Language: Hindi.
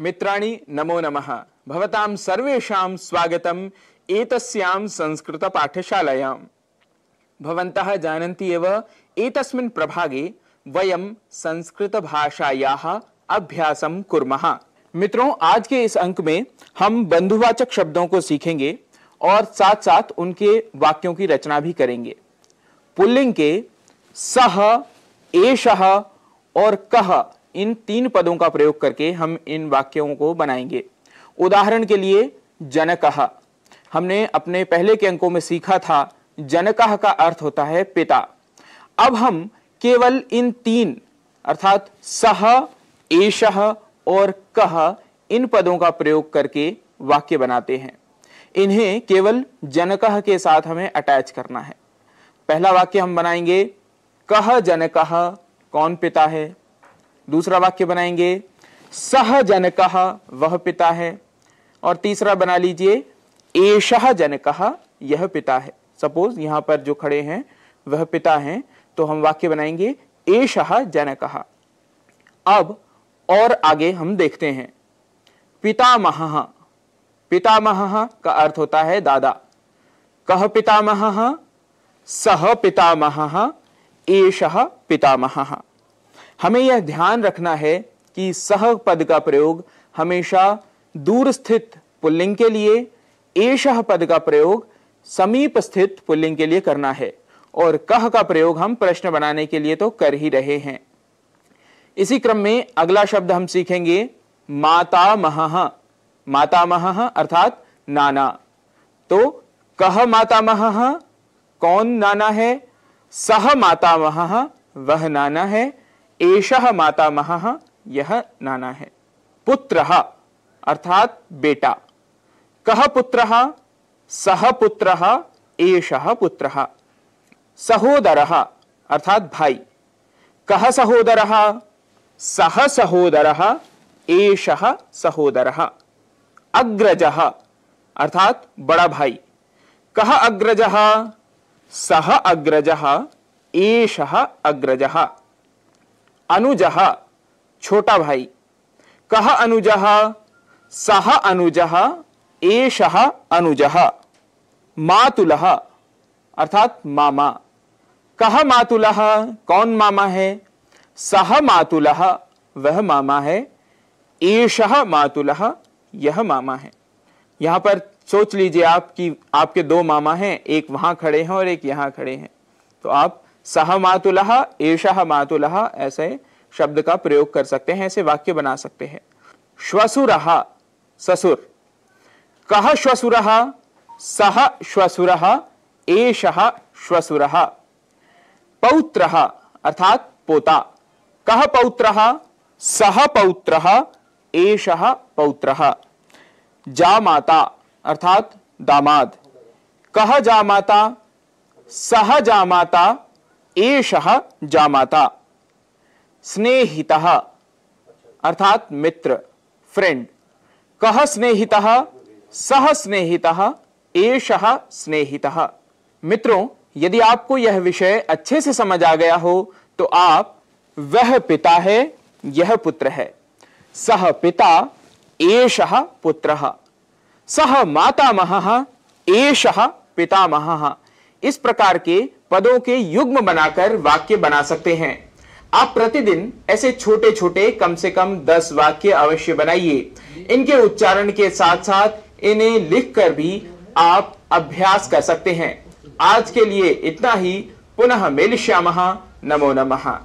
मित्राणि नमो नमः। भवतां सर्वेषां स्वागतम् एतस्यां संस्कृतपाठशालायां। भवन्तः जानन्ति एव एतस्मिन् प्रभागे वयं संस्कृतभाषायाः अभ्यासं कुर्मः। मित्रों, आज के इस अंक में हम बंधुवाचक शब्दों को सीखेंगे और साथ साथ उनके वाक्यों की रचना भी करेंगे। पुल्लिंग के सह, एषः और कः इन तीन पदों का प्रयोग करके हम इन वाक्यों को बनाएंगे। उदाहरण के लिए जनकः, हमने अपने पहले के अंकों में सीखा था जनकः का अर्थ होता है पिता। अब हम केवल इन तीन अर्थात सह, एषः और कः इन पदों का प्रयोग करके वाक्य बनाते हैं। इन्हें केवल जनकः के साथ हमें अटैच करना है। पहला वाक्य हम बनाएंगे कः जनकः, कौन पिता है। दूसरा वाक्य बनाएंगे सह जनकः, वह पिता है। और तीसरा बना लीजिए एषः जनकः, यह पिता है। सपोज यहां पर जो खड़े हैं वह पिता हैं, तो हम वाक्य बनाएंगे एषः जनकः। अब और आगे हम देखते हैं पितामहः। पितामहः का अर्थ होता है दादा। कः पितामहः, सह पितामहः, एषः पितामहः। हमें यह ध्यान रखना है कि सह पद का प्रयोग हमेशा दूर स्थित पुल्लिंग के लिए, एषः पद का प्रयोग समीप स्थित पुल्लिंग के लिए करना है और कः का प्रयोग हम प्रश्न बनाने के लिए तो कर ही रहे हैं। इसी क्रम में अगला शब्द हम सीखेंगे मातामहः। मातामहः अर्थात नाना। तो कः मातामहः, कौन नाना है। सह मातामहः, वह नाना है। एषः मातामहः, यह नाना है। पुत्रः अर्थात बेटा। कः पुत्रः, सह पुत्रः, एषः पुत्रः। सहोदरः अर्थात भाई। कः सहोदरः, सह सहोदरः, एषः सहोदरः। अग्रजः अर्थात बड़ा भाई। कः अग्रजः, सह अग्रजः, एषः अग्रजः। अनुजः छोटा भाई। कः अनुजः, सह अनुजः, एषः अनुजः। मातुलः अर्थात मामा। कः मातुलः, कौन मामा है। सह मातुलः, वह मामा है। एषः मातुलः, यह मामा है। यहां पर सोच लीजिए आप कि आपके दो मामा हैं, एक वहां खड़े हैं और एक यहां खड़े हैं। तो आप सह मातुलः, एषः मातुलः ऐसे शब्द का प्रयोग कर सकते हैं, ऐसे वाक्य बना सकते हैं। श्वशुरः ससुर। कः श्वशुरः, सह श्वशुरः, एषः श्वशुरः। पौत्रः अर्थात पोता। कः पौत्रः, सह पौत्रः, एषः पौत्रः। जामाता अर्थात दामाद। कः जामाता, सह जामाता, एषः जामाता। स्नेहितः अर्थात मित्र, फ्रेंड। कः स्नेहितः, सह स्नेहितः, एषः स्नेहितः। मित्रों, यदि आपको यह विषय अच्छे से समझ आ गया हो तो आप वह पिता है, यह पुत्र है। सह पिता, एषः पुत्रः। सह मातामहः, एषः पितामहः। इस प्रकार के पदों के युग्म बनाकर वाक्य बना सकते हैं। आप प्रतिदिन ऐसे छोटे छोटे कम से कम 10 वाक्य अवश्य बनाइए। इनके उच्चारण के साथ साथ इन्हें लिखकर भी आप अभ्यास कर सकते हैं। आज के लिए इतना ही। पुनः मिलिष्यामः। नमो नमः।